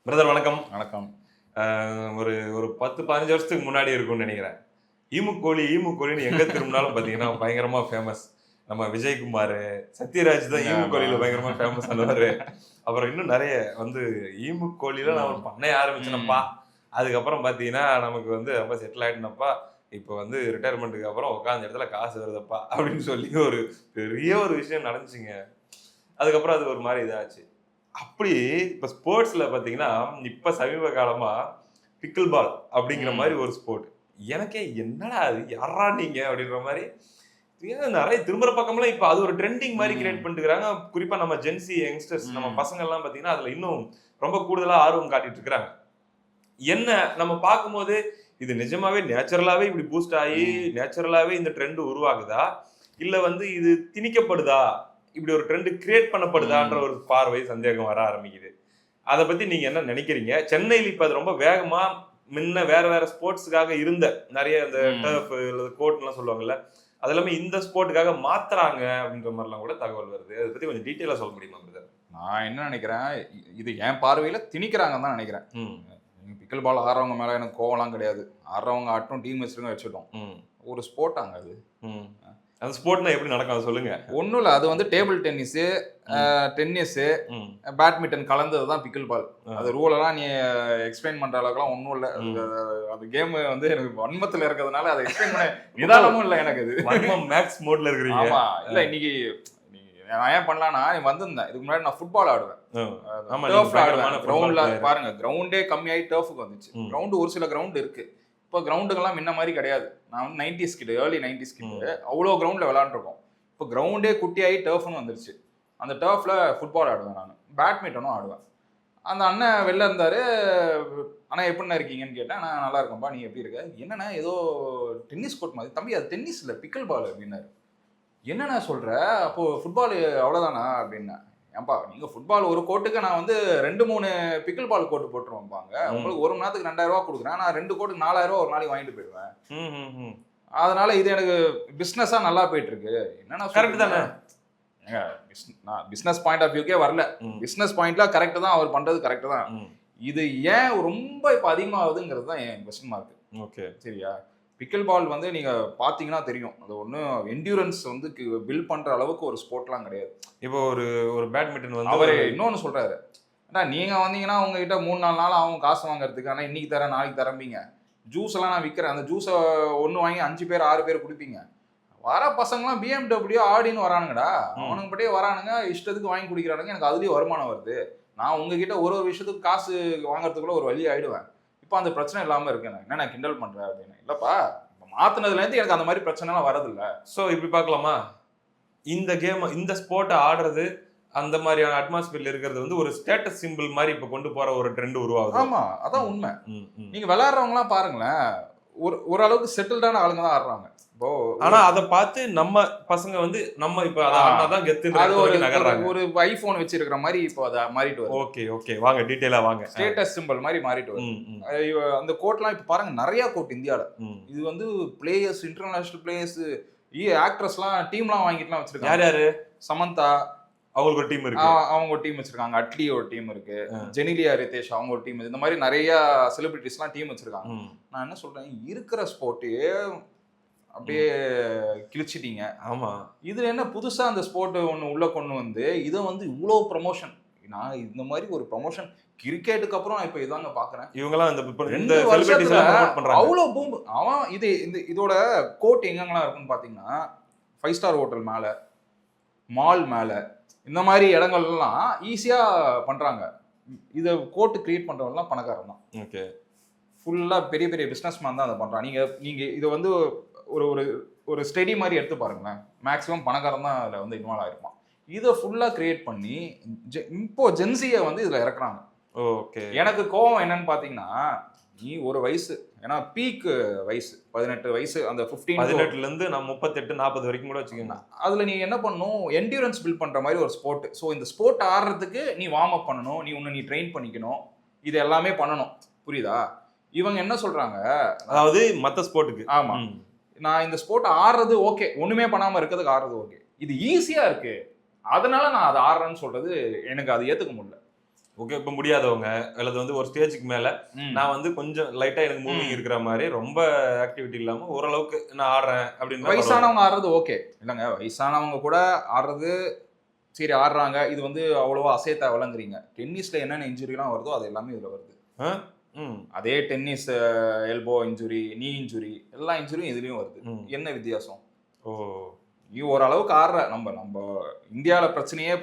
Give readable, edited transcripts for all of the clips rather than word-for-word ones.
Brother வணக்கம். வணக்கம். ஒரு ஒரு 10-15 வருஷத்துக்கு முன்னாடி இருக்கும்னு நினைக்கிறேன். ஈமுக்கோழின்னு எங்க திரும்பினாலும் பார்த்தீங்கன்னா பயங்கரமா ஃபேமஸ். நம்ம விஜயகுமார், சத்யராஜ் தான் ஈமுக்கோழியில பயங்கரமா ஃபேமஸ் ஆனவரு. அப்புறம் இன்னும் நிறைய வந்து ஈமுக்கோழியில நான் ஒரு பண்ணைய ஆரம்பிச்சேனப்பா. அதுக்கப்புறம் பார்த்தீங்கன்னா நமக்கு வந்து ரொம்ப செட்டில் ஆயிட்டேனப்பா. இப்போ வந்து ரிட்டையர்மெண்ட்டுக்கு அப்புறம் உட்காந்த இடத்துல காசு வருதப்பா அப்படின்னு சொல்லி ஒரு பெரிய ஒரு விஷயம் நடந்துச்சுங்க. அதுக்கப்புறம் அது ஒரு மாதிரி இதாச்சு. அப்படி இப்ப ஸ்போர்ட்ஸ்ல பாத்தீங்கன்னா இப்ப சமீப காலமா பிக்கிள் பால் அப்படிங்கிற மாதிரி ஒரு ஸ்போர்ட். எனக்கே என்னடா அது, யாரா நீங்க அப்படின்ற மாதிரி நிறைய திரும்புற பக்கம்லாம் இப்ப அது ஒரு ட்ரெண்டிங் மாதிரி கிரியேட் பண்ணிட்டுருக்காங்க. குறிப்பா நம்ம ஜென்சி யங்ஸ்டர்ஸ், நம்ம பசங்க எல்லாம் பாத்தீங்கன்னா அதுல இன்னும் ரொம்ப கூடுதலா ஆர்வம் காட்டிட்டு இருக்காங்க. என்ன நம்ம பார்க்கும்போது இது நிஜமாவே நேச்சுரலாவே இப்படி பூஸ்ட் ஆகி நேச்சுரலாவே இந்த ட்ரெண்ட் உருவாகுதா, இல்ல வந்து இது திணிக்கப்படுதா, இப்படி ஒரு ட்ரெண்ட் கிரியேட் பண்ணப்படுதான்ற ஒரு பார்வை சந்தேகம் வர ஆரம்பிக்குது. அதை பத்தி நீங்க என்ன நினைக்கிறீங்க? சென்னையில் இப்ப அது ரொம்ப வேகமா முன்ன வேற வேற ஸ்போர்ட்ஸுக்காக இருந்த நிறைய இந்த டர்ஃப் அல்லது கோர்ட் எல்லாம் சொல்லுவாங்கல்ல, அது எல்லாமே இந்த ஸ்போர்ட்டுக்காக மாத்துறாங்க அப்படின்ற மாதிரிலாம் கூட தகவல் வருது. அதை பத்தி கொஞ்சம் டீட்டெயிலா சொல்ல முடியுமா பிரதர்? நான் என்ன நினைக்கிறேன், இது என் பார்வையில திணிக்கிறாங்கன்னு தான் நினைக்கிறேன். பிக்கிள் பால் ஆடுறவங்க மேல எனக்கு கோவம்லாம் கிடையாது. ஆடுறவங்க ஆட்டும், டீம் வச்சிருக்க வச்சுட்டோம். ஒரு ஸ்போர்ட்டாங்க அது. அந்த ஸ்போர்ட்னா எப்படி நடக்கும் அதை சொல்லுங்க. ஒன்றும் இல்லை, அது வந்து டேபிள் டென்னிஸு, டென்னிஸு, பேட்மிண்டன் கலந்தது தான் பிக்கிள் பால். அது ரூலெல்லாம் நீ எக்ஸ்பிளைன் பண்ற அளவுக்குலாம் ஒன்றும் இல்லை. அது கேம் வந்து எனக்கு வன்மத்தில் இருக்கிறதுனால அதை எக்ஸ்பிளைன் பண்ண நிதானமும் இல்லை எனக்கு. அது வன்மம் மேக்ஸ் மோட்ல இருக்கிறீங்க. ஆமா, இல்லை இன்னைக்கு நான் ஏன் பண்ணலாம்னா, நீ வந்திருந்தேன் இதுக்கு முன்னாடி நான் ஃபுட்பால் ஆடுவேன். கிரவுண்ட்ல பாருங்க, கிரவுண்டே கம்மியாகி டர்ஃபுக்கு வந்துச்சு. கிரவுண்டு ஒரு சில கிரவுண்ட் இருக்கு. இப்போ கிரவுண்டுங்கெல்லாம் முன்ன மாதிரி கிடையாது. நான் வந்து 90s கிட்ட, ஏர்லி 90s கிட்ட அவ்வளோ கிரவுண்டில் விளாண்டுருக்கோம். இப்போ கிரவுண்டே குட்டியாகி டர்ஃப்னு வந்துருச்சு. அந்த டர்ஃபில் ஃபுட்பால் ஆடுவேன், நான் பேட்மிண்டனும் ஆடுவேன். அந்த அண்ணன் வெளில இருந்தார். ஆனால் எப்படின்னா இருக்கீங்கன்னு கேட்டேன். நான் நல்லா இருக்கேன்ப்பா, நீ எப்படி இருக்க? என்னன்னா ஏதோ டென்னிஸ் கோர்ட் மாதிரி. தம்பி அது டென்னிஸ் இல்லை, பிக்கிள் பால் அப்படின்னாரு. என்னண்ணா சொல்கிற, அப்போது ஃபுட்பால் அவ்வளோதானா அப்படின்னா. ஏன்பா நீங்கள் ஃபுட்பால் ஒரு கோட்டுக்கு நான் வந்து 2-3 பிக்கிள் பால் கோட்டு போட்டுருவோம்பாங்க. உங்களுக்கு ஒரு மணி நேரத்துக்கு 2000 ரூபா கொடுக்குறேன், நான் 2 கோட்டுக்கு 4000 ரூபா ஒரு நாளைக்கு வாங்கிட்டு போயிடுவேன். அதனால இது எனக்கு பிஸ்னஸாக நல்லா போயிட்டு இருக்கு. என்னன்னா கரெக்ட் தானே? நான் பிஸ்னஸ் பாயிண்ட் ஆஃப் வியூக்கே வரல. பிஸ்னஸ் பாயிண்ட்ல கரெக்ட் தான், அவர் பண்றது கரெக்ட் தான். இது ஏன் ரொம்ப இப்போ அதிகமாகுதுங்கிறது தான் என் கொஸ்டின் மார்க். ஓகே, சரியா? பிக்கிள் பால் வந்து நீங்க பாத்தீங்கன்னா தெரியும், அது ஒன்றும் என்டியூரன்ஸ் வந்து பில்ட் பண்ற அளவுக்கு ஒரு ஸ்போர்ட்லாம் கிடையாது. இப்போ ஒரு பேட்மிண்டன் வந்து அவர் இன்னொன்று சொல்றாரு, நீங்க வந்தீங்கன்னா உங்ககிட்ட 3-4 நாள் ஆகும் காசு வாங்குறதுக்கு. ஆனால் இன்னைக்கு தரேன் நாளைக்கு தரம்பீங்க. ஜூஸ் எல்லாம் நான் விற்கிறேன், அந்த ஜூஸை ஒன்று வாங்கி 5 பேர் 6 பேர் குடிப்பீங்க. வர பசங்களாம் BMW ஆடின்னு வரானுங்கடா, அவனுங்க பட்டியே வரானுங்க, இஷ்டத்துக்கு வாங்கி குடிக்கிறானுங்க. எனக்கு அதுலேயும் வருமானம் வருது. நான் உங்ககிட்ட ஒரு விஷயத்துக்கு காசு வாங்குறதுக்குள்ள ஒரு வழி ஆயிடுவேன். இப்போ அந்த பிரச்சனை இல்லாமல் இருக்கேன். என்ன நான் கிண்டல் பண்ணுறேன் அப்படின்னு. இல்லைப்பா, இப்போ மாற்றினதுலேருந்து எனக்கு அந்த மாதிரி பிரச்சனைலாம் வரதில்ல. ஸோ இப்படி பார்க்கலாமா, இந்த கேம் இந்த ஸ்போர்ட்டை ஆடுறது அந்த மாதிரியான அட்மாஸ்பியர்ல இருக்கிறது வந்து ஒரு ஸ்டேட்டஸ் சிம்பிள் மாதிரி இப்போ கொண்டு போற ஒரு ட்ரெண்ட் உருவாகுது. ஆமா, அதான் உண்மை. நீங்க விளையாடுறவங்களாம் பாருங்களேன், ஓரளவுக்கு செட்டில்டான ஆளுங்க தான் ஆடுறாங்க. இப்போ ஆனா அதை பார்த்து நம்ம பசங்க வந்து நம்ம இப்ப அதான் கெத்து ஒரு ஐபோன் வச்சிருக்கிற மாதிரி இப்போ அதை மாறிட்டு வருது. ஓகே வாங்க டீடைலா வாங்க. ஸ்டேட்டஸ் சிம்பிள் மாதிரி மாறிட்டு வருது. அந்த கோட்லாம் இப்ப பாருங்க, நிறைய கோட் இந்தியால. இது வந்து பிளேயர்ஸ், இன்டர்நேஷனல் பிளேயர்ஸ், ஆக்ட்ரஸ்லாம் டீம்லாம் வாங்கிட்டுலாம் வச்சிருக்காங்க. யாரு? சமந்தா, அவங்களுக்கு ஒரு டீம் இருக்கு, அவங்க ஒரு டீம் வச்சிருக்காங்க. அட்லி ஒரு டீம் இருக்கு, ஜெனிலியா ரிதேஷ் அவங்க ஒரு டீம். இந்த மாதிரி நிறைய செலிபிரிட்டிஸ்லாம் டீம் வச்சிருக்காங்க. நான் என்ன சொல்றேன், இருக்கிற ஸ்போர்ட்டே அப்படியே கிழிச்சிட்டீங்க. ஆமா, இதுல என்ன புதுசா அந்த ஸ்போர்ட் ஒண்ணு உள்ள கொண்டு வந்து இதை வந்து இவ்வளவு ப்ரமோஷன். நான் இந்த மாதிரி ஒரு ப்ரமோஷன் கிரிக்கெட்டுக்கு அப்புறம் இப்ப இதாங்க பாக்குறேன். இவங்கலாம் இந்த அவ்வளவு பூம். அவன் இதோட கோட் எங்கெங்கெல்லாம் இருக்குன்னு பாத்தீங்கன்னா, 5 ஸ்டார் ஹோட்டல் மேல, மால் மேல, இந்த மாதிரி இடங்கள்லாம் ஈஸியா பண்றாங்க. இதை கோட்டு கிரியேட் பண்றவங்கலாம் பணக்காரன் தான். ஓகே, ஃபுல்லா பெரிய பெரிய பிசினஸ் மேன் தான் அதை பண்றான். நீங்க இதை வந்து ஒரு ஒரு ஸ்டடி மாதிரி எடுத்து பாருங்களேன், மேக்ஸிமம் பணக்காரன் தான் அதில் வந்து இன்வால்வ் ஆயிருப்பான். இதை ஃபுல்லா கிரியேட் பண்ணி இப்போ ஜென்சியை வந்து இதுல இறக்குறாங்க. ஓகே, எனக்கு கோவம் என்னன்னு பாத்தீங்கன்னா, நீ ஒரு வயசு, ஏன்னா பீக் வயசு 18 வயசு, அந்த 18ல இருந்து நான் 38-40 வரைக்கும் கூட வச்சுக்கோங்க. அதுல நீ என்ன பண்ணணும், என்டியூரன்ஸ் பில்ட் பண்ற மாதிரி ஒரு ஸ்போர்ட். ஸோ இந்த ஸ்போர்ட் ஆடுறதுக்கு நீ வார்ம் அப் பண்ணணும், நீ ட்ரெயின் பண்ணிக்கணும், இது எல்லாமே பண்ணணும். புரியுதா? இவங்க என்ன சொல்றாங்க, அதாவது மற்ற ஸ்போர்ட்டுக்கு, ஆமா நான் இந்த ஸ்போர்ட் ஆடுறது ஓகே, ஒண்ணுமே பண்ணாம இருக்கிறதுக்கு ஆடுறது ஓகே, இது ஈஸியா இருக்கு அதனால நான் அதை ஆடுறேன்னு சொல்றது எனக்கு அது ஏத்துக்க முடியல. ஓகே, இப்ப முடியாதவங்க அல்லது வந்து ஒரு ஸ்டேஜுக்கு மேல நான் வந்து கொஞ்சம் லைட்டா எனக்கு மூவிங் இருக்கிற மாதிரி ரொம்ப ஆக்டிவிட்டி இல்லாம ஓரளவுக்கு நான் ஆடுறேன் அப்படின்னு வயசானவங்க ஆடுறது ஓகே இல்லைங்க. வயசானவங்க கூட ஆடுறது சரி ஆடுறாங்க, இது வந்து அவ்வளவா அசையத்தா விளங்குறீங்க. டென்னிஸ்ல என்னென்ன இன்ஜுரிலாம் வருதோ அது எல்லாமே இதுல வருது. அதே டென்னிஸ் எல்போ இன்ஜுரி, நீ இன்ஜுரி, எல்லா இன்ஜுரியும் இதுலயும் வருது. என்ன வித்தியாசம்? நீ ஓரளவுக்கு ஆடுற நம்ம இந்தியாவில் பிரச்சனையே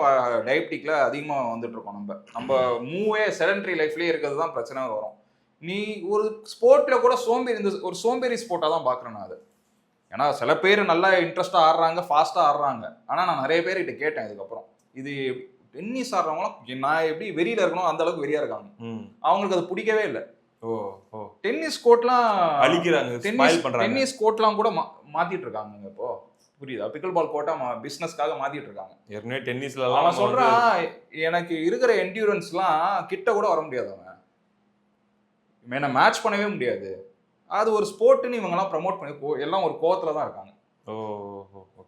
டயபிட்டிக்ல அதிகமா வந்துட்டு இருக்கோம். நம்ம மூவே செடன்ட்ரி லைஃப்லயே இருக்கிறது தான் பிரச்சனை வரும். நீ ஒரு ஸ்போர்ட்ல கூட ஒரு சோம்பேறி ஸ்போர்ட்டா தான் பாக்குறேன் நான் அது. ஏன்னா சில பேர் நல்லா இன்ட்ரெஸ்டா ஆடுறாங்க, ஃபாஸ்டா ஆடுறாங்க. ஆனா நான் நிறைய பேர்கிட்ட கேட்டேன் இதுக்கப்புறம், இது டென்னிஸ் ஆடுறவங்களாம் நான் எப்படி வெறியில இருக்கணும் அந்த அளவுக்கு வெறியா இருக்காங்க. அவங்களுக்கு அது பிடிக்கவே இல்லை. டென்னிஸ் கோர்ட்லாம் அழிக்கிறாங்க, டென்னிஸ் கோர்ட்லாம் கூட மாத்திட்டு இருக்காங்க இப்போ. புரியுதா? பிக்கல் பால் கோர்ட்டா பிசினஸ்க்காக மாத்திட்டு இருக்காங்க. ஏற்கனவே டென்னிஸ்ல அவன் சொல்றான், எனக்கு இருக்கிற என்டியூரன்ஸ்லாம் கிட்ட கூட வர முடியாது, அவன் என்ன மேட்ச் பண்ணவே முடியாது. அது ஒரு ஸ்போர்ட்னு இவங்கெல்லாம் ப்ரமோட் பண்ணி எல்லாம் ஒரு கோவத்துல தான் இருக்காங்க.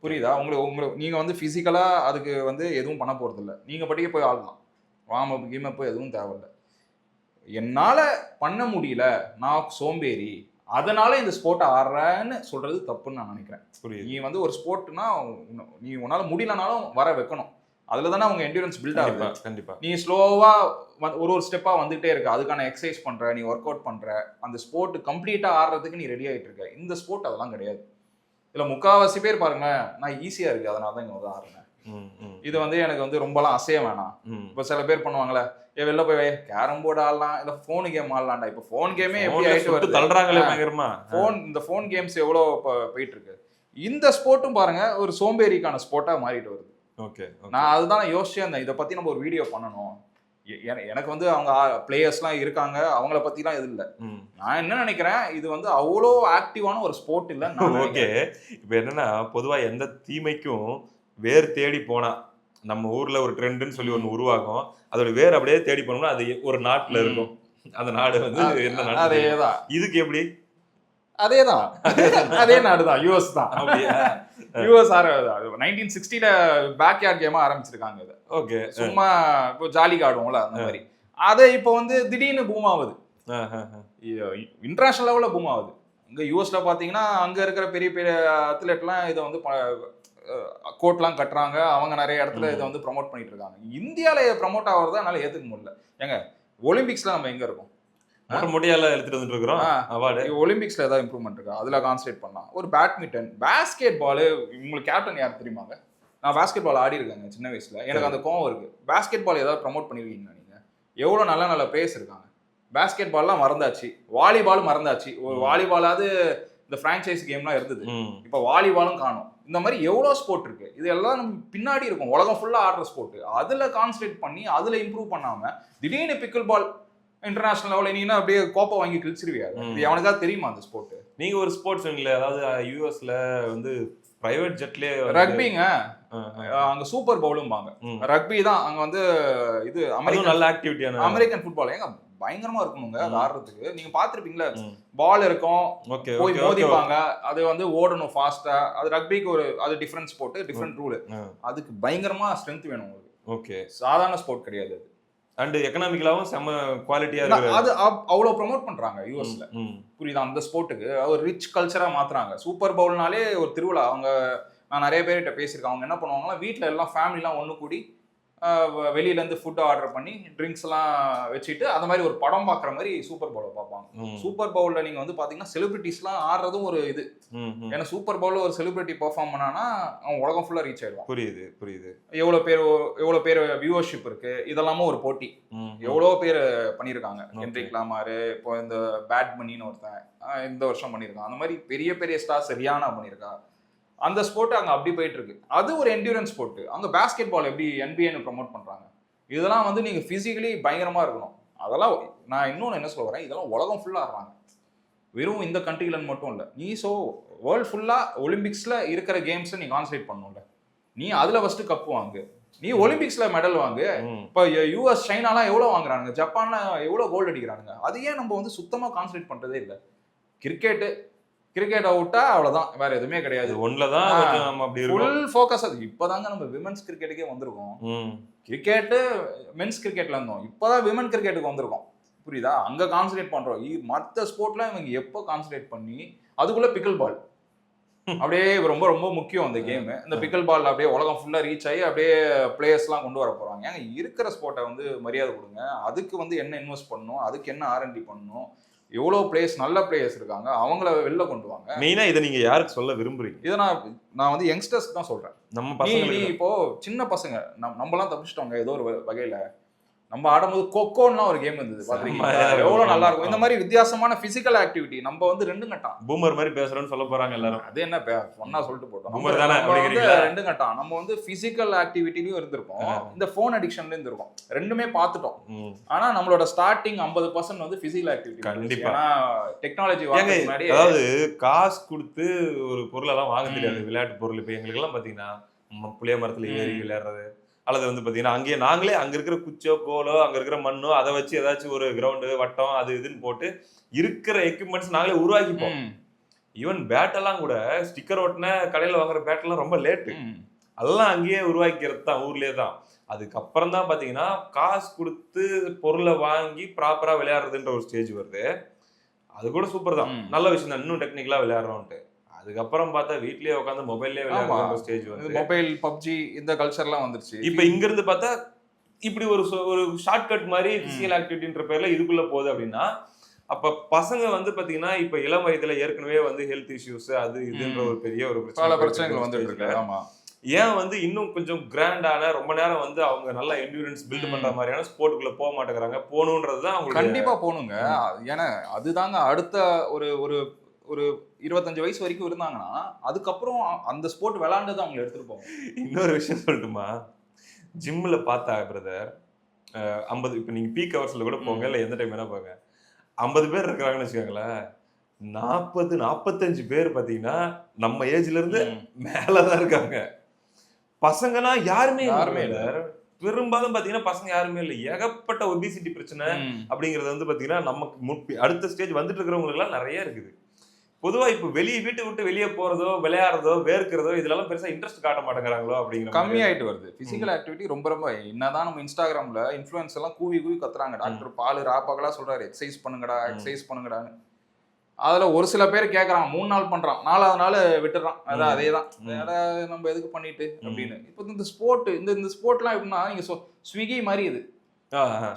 புரியுதா? உங்களுக்கு நீங்க வந்து பிசிக்கலா அதுக்கு வந்து எதுவும் பண்ண போறது இல்லை. நீங்க படிக்க போய் ஆடலாம், வார்ம் அப் கீம் அப் எதுவும் தேவையில்லை. என்னால பண்ண முடியல, நான் சோம்பேறி, அதனால இந்த ஸ்போர்ட்டை ஆடுறேன்னு சொல்றது தப்புன்னு நான் நினைக்கிறேன். நீ வந்து ஒரு ஸ்போர்ட்னா நீ உன்னால முடியலனாலும் வர வைக்கணும். அதுல தானே அவங்க என்டியூரன்ஸ் பில்ட் ஆகுது. கண்டிப்பா நீ ஸ்லோவா ஒரு ஸ்டெப்பா வந்துட்டே இருக்க, அதுக்கான எக்ஸசைஸ் பண்ற, நீ ஒர்க் அவுட் பண்ற, அந்த ஸ்போர்ட் கம்ப்ளீட்டா ஆடுறதுக்கு நீ ரெடி ஆயிட்டு இருக்க. இந்த ஸ்போர்ட் அதெல்லாம் கிடையாது. இதுல முக்காவாசி பேர் பாருங்க, நான் ஈஸியா இருக்கு அதனால தான் இங்க வந்து ஆடுறேன், இது வந்து எனக்கு வந்து ரொம்பலாம் அசைய வேணாம். இப்ப சில பேர் பண்ணுவாங்களே, வெளில போய் கேரம் போர்டு ஆடலாம், இல்ல போன் கேம் ஆடலாம்டா. இப்ப போன் கேமே எப்படி ஆயிட்டு வருது, தள்ளுறாங்களே பயங்கரமா. இந்த போன் கேம்ஸ் எவ்வளவு போயிட்டு இருக்கு. இந்த ஸ்போர்ட்டும் பாருங்க ஒரு சோம்பேறிக்கான ஸ்போர்ட்டா மாறிட்டு வருது. ஓகே, நான் அதுதான் யோசிச்சேன், இதை பத்தி நம்ம ஒரு வீடியோ பண்ணணும். எனக்கு வந்து அவங்க பிளேயர்ஸ்லாம் இருக்காங்க, அவங்கள பத்திலாம் எது இல்லை. நான் என்ன நினைக்கிறேன், இது வந்து அவ்வளோ ஆக்டிவான ஒரு ஸ்போர்ட் இல்லைன்னு. ஓகே, இப்போ என்னன்னா பொதுவா எந்த தீமைக்கும் வேர் தேடி போனா நம்ம ஊர்ல ஒரு ட்ரெண்ட்னு சொல்லி ஒன்று உருவாகும். அதோட வேர் அப்படியே தேடி போனோம்னா அது ஒரு நாட்டுல இருக்கும். அந்த நாடு வந்து என்ன நாடு? அதேதான். இதுக்கு எப்படி? அதேதான், அதே நாடுதான், யூஎஸ் தான். யூஎஸ் 1960ல பேக் யார்ட் கேமா ஆரம்பிச்சிருக்காங்க இதை. ஓகே, சும்மா இப்போ ஜாலி காடுவோம்ல அந்த மாதிரி. அதை இப்போ வந்து திடீர்னு பூம் ஆகுது, இன்டர்நேஷனல் லெவல்ல பூம் ஆகுது. இங்க யூஎஸ்ல பாத்தீங்கன்னா அங்க இருக்கிற பெரிய பெரிய அத்லெட்லாம் இதை வந்து கோட்லாம் கட்டுறாங்க, அவங்க நிறைய இடத்துல இதை வந்து ப்ரமோட் பண்ணிட்டு இருக்காங்க. இந்தியாவில ப்ரமோட் ஆகிறதா என்னால ஏத்துக்க முடியல. ஏங்க ஒலிம்பிக்ஸ்ல நம்ம எங்க இருக்கோம்? முடியால எடுத்துட்டு வந்துட்டு இருக்கிறோம். அவார்டு ஒலிம்பிக்ஸ்ல ஏதாவது இம்ப்ரூவ்மெண்ட் இருக்கா? அதுல கான்சென்ட்ரேட் பண்ணலாம். ஒரு பேட்மிண்டன், பேஸ்கெட் பால், உங்களுக்கு கேப்டன் யார் தெரியுமாங்க? நான் பேஸ்கெட் பால் ஆடி இருக்காங்க சின்ன வயசுல, எனக்கு அந்த கோவம் இருக்கு. பேஸ்கெட் பால் ஏதாவது ப்ரமோட் பண்ணிருக்கீங்களா நீங்க? எவ்வளவு நல்ல நல்ல பிளேயர்ஸ் இருக்காங்க. பேஸ்கெட் பால்லாம் மறந்தாச்சு, வாலிபால் மறந்தாச்சு. ஒரு வாலிபாலாவது இந்த பிரான்சைஸ் கேம்லாம் இருந்தது, இப்ப வாலிபாலும் காணும். இந்த மாதிரி எவ்வளவு ஸ்போர்ட் இருக்கு, இது எல்லாம் நம்ம பின்னாடி இருக்கும். உலகம் ஃபுல்லா ஆடுற ஸ்போர்ட், அதுல கான்சென்ட்ரேட் பண்ணி அதுல இம்ப்ரூவ் பண்ணாம திடீர்னு பிக்கிள் பால் இன்டர்நேஷனல் லெவலில் நீனா அப்படியே கோப்பை வாங்கி கிழிச்சிருவியா? இது எவனுக்காவது தெரியுமா அந்த ஸ்போர்ட்? நீங்க ஒரு ஸ்போர்ட்ஸ் இல்ல, அதாவது யூஎஸ்ல வந்து பிரைவேட் ஜெட்லயே ரக்பிங்க, அங்க சூப்பர் பவுலும்பாங்க. ரக்பி தான் அங்க வந்து இது அமெரிக்கன் நல்ல ஆக்டிவிட்டியான அமெரிக்கன் ஃபுட்பால் எங்க பயங்கரமா இருக்குங்க அது ஆடுறதுக்கு. நீங்க பாத்திருப்பீங்களா, பால் இருக்கும், போய் மோதிப்பாங்க, அது வந்து ஓடணும் ஃபாஸ்டா. அது ரக்பிக்கு ஒரு அது டிஃபரன்ஸ் ஸ்போர்ட், டிஃபரண்ட் ரூல். அதுக்கு பயங்கரமா ஸ்ட்ரென்த் வேணும் உங்களுக்கு. ஓகே, சாதாரண ஸ்போர்ட் கிடையாது அது. அண்ட் எக்கனாமிக்கலாவும் செம்ம குவாலிட்டியா இருக்கு. அது அவ்வளவு ப்ரமோட் பண்றாங்க யூஎஸ்ல. புரியுதா? அந்த ஸ்போர்ட்டுக்கு ஒரு ரிச் கல்ச்சரா மாத்துறாங்க. சூப்பர் பவுல்னாலே ஒரு திருவிழா. அவங்க நான் நிறைய பேர்கிட்ட பேசியிருக்கேன். அவங்க என்ன பண்ணுவாங்கன்னா, வீட்டில் எல்லாம் ஃபேமிலிலாம் ஒன்று கூடி வெளியில இருந்து ஃபுட் ஆர்டர் பண்ணி ட்ரிங்க்ஸ் எல்லாம் வச்சுட்டு அந்த மாதிரி ஒரு படம் பார்க்குற மாதிரி சூப்பர் பவுலை பார்ப்பாங்க. சூப்பர் பவுல்ல நீங்க வந்து பாத்தீங்கன்னா செலிபிரிட்டிஸ்லாம் ஆடுறதும் ஒரு இது. ஏன்னா சூப்பர் பவுல்ல ஒரு செலிபிரிட்டி பெர்ஃபார்ம் பண்ணானா அவன் உலகம் ஃபுல்லா ரீச் ஆயிடுவான். புரியுது புரியுது. எவ்வளவு பேர் வியூவர்ஷிப் இருக்கு, இதெல்லாமும் ஒரு போட்டி. எவ்வளவு பேர் பண்ணியிருக்காங்க. ஹென்ரிக் லாமாரு, இப்போ இந்த பேட் மணின்னு ஒருத்தன் இந்த வருஷம் பண்ணியிருக்கான். அந்த மாதிரி பெரிய பெரிய ஸ்டார்ஸ் ரியானா பண்ணியிருக்கா. அந்த ஸ்போர்ட் அங்க அப்படி போயிட்டு இருக்கு. அது ஒரு என்டியூரன்ஸ் ஸ்போர்ட். அங்க பாஸ்கெட் பால் எப்படி NBA-ன்னு ப்ரமோட் பண்றாங்க. இதெல்லாம் வந்து நீங்க பிசிக்கலி பயங்கரமா இருக்கணும். அதெல்லாம் நான் இன்னொன்னு என்ன சொல்ல வரேன், இதெல்லாம் உலகம் ஃபுல்லா ஆடுறாங்க, வெறும் இந்த கண்ட்ரில மட்டும் இல்ல. நீ வேர்ல்ட் ஃபுல்லா ஒலிம்பிக்ஸ்ல இருக்கிற கேம்ஸ் நீ கான்சென்ட்ரேட் பண்ணணும்ல. நீ அதுல ஃபர்ஸ்ட் கப் வாங்கு, நீ ஒலிம்பிக்ஸ்ல மெடல் வாங்கு. இப்ப யூஎஸ் சைனாலாம் எவ்வளவு வாங்குறானுங்க, ஜப்பான்ல எவ்வளவு கோல்டு அடிக்கிறானுங்க. அது ஏன் நம்ம வந்து சுத்தமா கான்சென்ட்ரேட் பண்றதே இல்லை. கிரிக்கெட்டு கிரிக்கெட் அவுட்டா அவ்வளவுதான், வேற எதுவுமே கிடையாது. ஒன்லதான் நம்ம அப்படி ஃபுல் ஃபோக்கஸ். அது இப்பதாங்க நம்ம விமென்ஸ் கிரிக்கெட்டுக்கே வந்திருக்கோம். கிரிக்கெட் மென்ஸ் கிரிக்கெட்ல இருந்தோம், இப்பதான் விமன் கிரிக்கெட்டுக்கு வந்திருக்கோம். புரியுதா? அங்க கான்சன்ட்ரேட் பண்றோம். மத்த ஸ்போர்ட்லாம் இவங்க எப்போ கான்சன்ட்ரேட் பண்ணி அதுக்குள்ள பிக்கிள் பால் அப்படியே ரொம்ப ரொம்ப முக்கியம் அந்த கேம். இந்த பிக்கிள் பால் அப்படியே உலகம் ஃபுல்லா ரீச் ஆகி அப்படியே பிளேயர்ஸ்லாம் கொண்டு வர போறாங்க. ஏங்க இருக்கிற ஸ்போர்ட்டை வந்து மரியாதை கொடுங்க. அதுக்கு வந்து என்ன இன்வெஸ்ட் பண்ணணும், அதுக்கு என்ன R&D பண்ணணும், எவ்வளோ பிளேயர்ஸ், நல்ல பிளேயர்ஸ் இருக்காங்க, அவங்கள வெளில கொண்டு வாங்க. மெயினா இதை நீங்க யாருக்கு சொல்ல விரும்புறீங்க? இதை நான் வந்து யங்ஸ்டர்ஸ்க்கு தான் சொல்றேன். நம்ம நீ இப்போ சின்ன பசங்க நம்மலாம் தப்பிச்சிட்டோங்க ஏதோ ஒரு வகையில. நம்ம ஆடும்போது கொக்கோன்லாம் ஒரு கேம் இருந்தது, பாத்தீங்களா? எவ்வளவு நல்லா இருக்கும். இந்த மாதிரி வித்தியாசமான பிசிக்கல் ஆக்டிவிட்டி. நம்ம வந்து 2 கட்டம் பூமர் மாதிரி பேசுறோம்னு சொல்ல போறாங்க எல்லாரும். அது என்ன சொன்னா சொல்லிட்டு போட்டோம். பூமர் தானே அப்படிங்கறீங்க. 2 கட்டம் நம்ம வந்து பிசிக்கல் ஆக்டிவிட்டிலயும் இருந்திருக்கோம், இந்த போன் அடிக்ஷன்ல இருந்திருக்கும். ரெண்டுமே பார்த்துட்டோம். ஆனா நம்மளோட ஸ்டார்டிங் 50% வந்து பிசிக்கல் ஆக்டிவிட்டி. கண்டிப்பா. ஏன்னா டெக்னாலஜி வாங்குறதுக்கு முன்னாடி, அதாவது காசு கொடுத்து ஒரு பொருள் எல்லாம் வாங்க தெரியாது, விளையாட்டு பொருள். இப்ப எங்களுக்கு எல்லாம் பாத்தீங்கன்னா புளிய மரத்துல ஏறி விளையாடுறது, அல்லது வந்து பாத்தீங்கன்னா அங்கேயே நாங்களே அங்க இருக்கிற குச்சோ கோலோ அங்க இருக்கிற மண்ணோ அதை வச்சு ஏதாச்சும் ஒரு கிரவுண்டு வட்டம் அது இதுன்னு போட்டு இருக்கிற எக்யூப்மெண்ட்ஸ் நாங்களே உருவாக்கிப்போம். ஈவன் பேட் எல்லாம் கூட ஸ்டிக்கர் ஓட்டின கடையில வாங்குற பேட் எல்லாம் ரொம்ப லேட்டு. அதெல்லாம் அங்கேயே உருவாக்கிறது தான், ஊர்லயே தான். அதுக்கப்புறம் தான் பாத்தீங்கன்னா காசு கொடுத்து பொருளை வாங்கி ப்ராப்பரா விளையாடுறதுன்ற ஒரு ஸ்டேஜ் வருது. அது கூட சூப்பர் தான், நல்ல விஷயம் தான், இன்னும் டெக்னிக்கலா விளையாடுறோம்ட்டு. அதுக்கப்புறம் பார்த்தா வீட்லயே உட்காந்து மொபைல்லே விளையாடுற ஸ்டேஜ் வந்து மொபைல் பப்ஜி இந்த கல்ச்சர்லாம் வந்துருச்சு. இப்போ இங்க இருந்து பார்த்தா இப்படி ஒரு ஷார்ட்கட் மாதிரி பிசிக்கல் ஆக்டிவிட்டின்ற பேர்ல இதுக்குள்ள போகுது அப்படின்னா, அப்ப பசங்க வந்து பாத்தீங்கன்னா இப்ப இளம் வயதுல ஏற்கனவே வந்து ஹெல்த் இஷ்யூஸ் அது இதுன்ற ஒரு பெரிய ஒரு பிரச்சனைகள் வந்துட்டு இருக்கு. ஆமா, ஏன் வந்து இன்னும் கொஞ்சம் கிராண்டான ரொம்ப நேரம் வந்து அவங்க நல்லா என்டூரன்ஸ் பில்ட் பண்ற மாதிரியான ஸ்போர்ட்டுக்குள்ள போக மாட்டேங்கிறாங்க? போகணுன்றதுதான் அவங்க கண்டிப்பா போகணுங்க. ஏன்னா அதுதாங்க அடுத்த ஒரு ஒரு ஒரு 25 வயசு வரைக்கும் இருந்தாங்கன்னா அதுக்கப்புறம் அந்த ஸ்போர்ட் விளையாண்டது அவங்க எடுத்துட்டு போவாங்க. இன்னொரு விஷயம் சொல்லட்டுமா, ஜிம்ல பார்த்தா பிரதர் 50, இப்ப நீங்க பீக் ஹவர்ஸ்ல கூட போங்க, இல்ல எந்த டைம் வேணா போங்க, 50 பேர் இருக்கிறாங்கன்னு வச்சுக்கோங்களேன், 40-45 பேர் பாத்தீங்கன்னா நம்ம ஏஜ்ல இருந்து மேலதான் இருக்காங்க. பசங்கன்னா யாருமே இல்ல. பெரும்பாலும் பாத்தீங்கன்னா பசங்க யாருமே இல்லை. ஏகப்பட்ட ஒபிசிட்டி பிரச்சனை அப்படிங்கறது வந்து பாத்தீங்கன்னா நமக்கு அடுத்த ஸ்டேஜ் வந்துட்டு இருக்கிறவங்களுக்கு எல்லாம் நிறைய இருக்குது. பொதுவா இப்ப வீட்டை விட்டு வெளியே போறதோ விளையாடுறதோ வேர்க்கிறதோ இதெல்லாம் பெருசா இன்ட்ரெஸ்ட் காட்ட மாட்டேங்கிறாங்களோ அப்படிங்கிற கம்மி ஆயிட்டு வருது. பிசிக்கல் ஆக்டிவிட்டி ரொம்ப ரொம்ப என்னதான் நம்ம இன்ஸ்டாகிராம்ல இன்ஃபுளுன்ஸ் எல்லாம் கூவி கத்துறாங்க. டாக்டர் பால் ராப்பகலா சொல்றாரு எக்ஸசைஸ் பண்ணுங்கடான்னு. அதுல ஒரு சில பேர் கேட்கறான், 3 நாள் பண்றான், 4வது நாள் விட்டுறான். அதான் அதேதான், நம்ம எதுக்கு பண்ணிட்டு அப்படின்னு. இப்போ இந்த ஸ்போர்ட்லாம் எப்படின்னா நீங்க ஸ்விக்கி மாதிரி இது.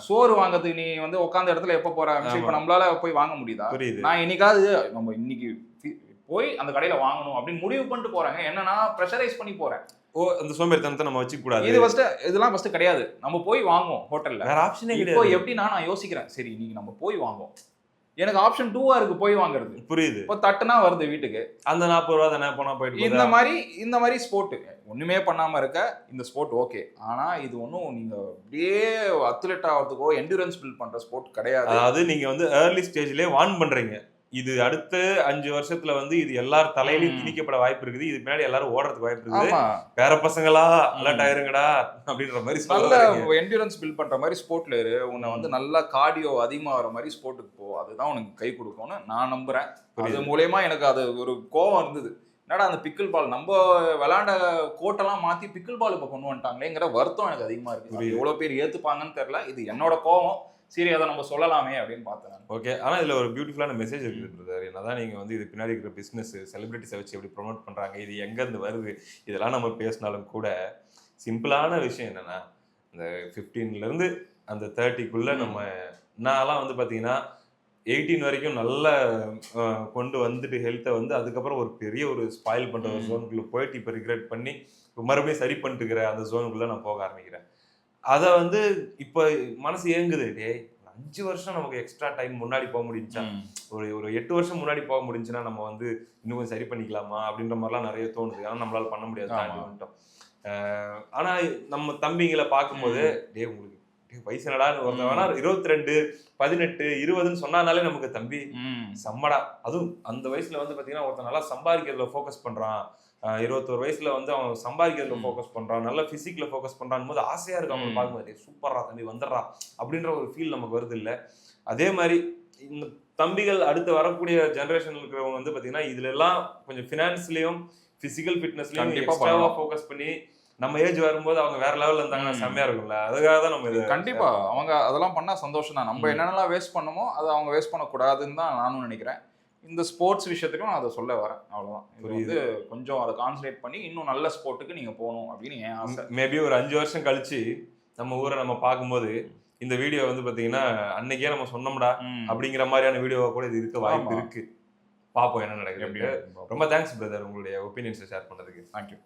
சோறு வாங்கறதுக்கு நீ வந்து உட்கார்ந்த இடத்துல எப்ப போற, இப்ப நம்மளால போய் வாங்க முடியுதா? நான் என்னைக்காவது நம்ம இன்னைக்கு போய் அந்த கடையில வாங்கணும் அப்படின்னு முடிவு பண்ணிட்டு போறாங்க. என்னன்னா ப்ரெஷரைஸ் பண்ணி போறேன். அந்த சோம்பேறித்தனத்தை நம்ம வச்சுக்க கூடாது. இதெல்லாம் ஃபர்ஸ்ட் கிடையாது. நம்ம போய் வாங்குவோம் ஹோட்டல்ல, வேற ஆப்ஷனே கிடையாது. இப்போ எப்படின்னா நான் யோசிக்கிறேன், சரி இன்னைக்கு நம்ம போய் வாங்குவோம், எனக்கு ஆப்ஷன் 2 இருக்கு போய் வாங்குறது. புரியுது. இப்போ தட்டுனா வருது வீட்டுக்கு, அந்த 40 ரூபா தானே போனா போயிட்டு. இந்த மாதிரி ஸ்போர்ட் ஒண்ணுமே பண்ணாம இருக்க இந்த ஸ்போர்ட் ஓகே. ஆனா இது ஒன்றும் நீங்க அப்படியே அத்லெட் ஆகிறதுக்கோ என்டூரன்ஸ் பில்ட் பண்ற ஸ்போர்ட் கிடையாது. அதாவது நீங்க வந்து ஏர்லி ஸ்டேஜ்லயே வார்ன் பண்றீங்க, இது அடுத்த 5 வருஷத்துல வந்து இது எல்லாரும் தலையிலையும் திணிக்கப்பட வாய்ப்பு இருக்குது, இது பின்னாடி எல்லாரும் ஓடுறதுக்கு வாய்ப்பு இருக்குது, வேற பசங்களா அலர்ட் ஆயிருங்கடா அப்படின்ற மாதிரி நல்ல என்டூரன்ஸ் பில்ட் பண்ற மாதிரி ஸ்போர்ட்ல இரு. உன்னை வந்து நல்லா கார்டியோ அதிகமா வர மாதிரி ஸ்போர்ட்டுக்கு போ, அதுதான் உனக்கு கை கொடுக்கும்னு நான் நம்புறேன். அது மூலமா எனக்கு அது ஒரு கோவம் இருந்தது. என்னடா அந்த பிக்கிள் பால் நம்ம விளையாண்ட கோட்டெல்லாம் மாத்தி பிக்கிள் பால் இப்ப கொண்டு வந்துட்டாங்களேங்கிற வருத்தம் எனக்கு அதிகமா இருக்கு. எவ்வளவு பேர் ஏத்துப்பாங்கன்னு தெரியல. இது என்னோட கோவம். சரி, அதை நம்ம சொல்லலாமே அப்படின்னு பார்த்தேன். ஓகே, ஆனால் இதில் ஒரு பியூட்டிஃபுல்லான மெசேஜ் இருக்குது பிரதர். என்னதான் நீங்கள் வந்து இது பின்னாடி இருக்கிற பிஸ்னஸ் செலிபிரிட்டிஸை வச்சு எப்படி ப்ரொமோட் பண்ணுறாங்க, இது எங்கேருந்து வருது, இதெல்லாம் நம்ம பேசினாலும் கூட சிம்பிளான விஷயம் என்னென்னா, இந்த 15லேருந்து அந்த 30க்குள்ளே நம்ம நான்லாம் வந்து பார்த்தீங்கன்னா 18 வரைக்கும் நல்லா கொண்டு வந்துட்டு ஹெல்த்தை வந்து அதுக்கப்புறம் ஒரு பெரிய ஒரு ஸ்பாயில் பண்ணுற ஒரு ஜோனுக்குள்ளே போயிட்டு இப்போ ரிக்ரெட் பண்ணி மறுபடியும் சரி பண்ணிட்டுக்கிற அந்த ஜோனுக்குள்ளே நான் போக ஆரம்பிக்கிறேன். அதை வந்து இப்போ மனசு ஏங்குது, டே 5 வருஷம் நமக்கு எக்ஸ்ட்ரா டைம் முன்னாடி போக முடிஞ்சா, ஒரு 8 வருஷம் முன்னாடி போக முடிஞ்சுன்னா நம்ம வந்து இன்னும் கொஞ்சம் சரி பண்ணிக்கலாமா அப்படின்ற மாதிரிலாம் நிறைய தோணுது. ஆனால் நம்மளால பண்ண முடியாது, தாண்டி வந்துட்டோம். ஆனால் நம்ம தம்பிங்களை பார்க்கும்போது டே உங்களுக்கு வயசு என்னடான்னு ஒருத்தன் வேணா 22, 18, 20ன்னு சொன்னாலே நமக்கு தம்பி செம்மடா. அதுவும் அந்த வயசுல வந்து பாத்தீங்கன்னா ஒருத்தன் நல்லா சம்பாதிக்கிறதுல ஃபோக்கஸ் பண்றான், 21 வயசுல வந்து அவன் சம்பாதிக்கிறதுல ஃபோக்கஸ் பண்றான், நல்ல பிசிக்ல ஃபோக்கஸ் பண்றான் போது ஆசையா இருக்கு அவங்க பார்க்கும்போது, சூப்பரா தம்பி வந்துடுறா அப்படின்ற ஒரு ஃபீல் நமக்கு வருது இல்ல. அதே மாதிரி இந்த தம்பிகள் அடுத்து வரக்கூடிய ஜெனரேஷன்ல இருக்கிறவங்க வந்து பாத்தீங்கன்னா இதுல எல்லாம் கொஞ்சம் ஃபினான்ஸ்லயும் பிசிக்கல் ஃபிட்னஸ்லயும் எக்ஸ்ட்ராவா ஃபோக்கஸ் பண்ணி நம்ம ஏஜ் வரும்போது அவங்க வேற லெவல்ல இருந்தாங்கன்னா செம்மையா இருக்கும்ல. அதுக்காக தான் நம்ம கண்டிப்பா அவங்க அதெல்லாம் பண்ணா சந்தோஷம் தான். நம்ம என்னென்னலாம் வேஸ்ட் பண்ணமோ அதை அவங்க வேஸ்ட் பண்ணக்கூடாதுன்னு தான் நானும் நினைக்கிறேன். இந்த ஸ்போர்ட்ஸ் விஷயத்துக்கும் நான் அதை சொல்ல வரேன். அவ்வளவுதான். இது வந்து கொஞ்சம் அதை கான்சன்ட்ரேட் பண்ணி இன்னும் நல்ல ஸ்போர்ட்டுக்கு நீங்க போகணும் அப்படின்னு என் ஆசை. மேபி ஒரு 5 வருஷம் கழிச்சு நம்ம ஊரை நம்ம பார்க்கும்போது இந்த வீடியோ வந்து பாத்தீங்கன்னா அன்னைக்கே நம்ம சொன்னோம்டா அப்படிங்கிற மாதிரியான வீடியோவா கூட இது இருக்க வாய்ப்பு இருக்கு. பார்ப்போம் என்ன நடக்குது. ரொம்ப தேங்க்ஸ் பிரதர் உங்களுடைய ஒப்பீனியன்ஸை ஷேர் பண்ணதுக்கு. தேங்க்யூ.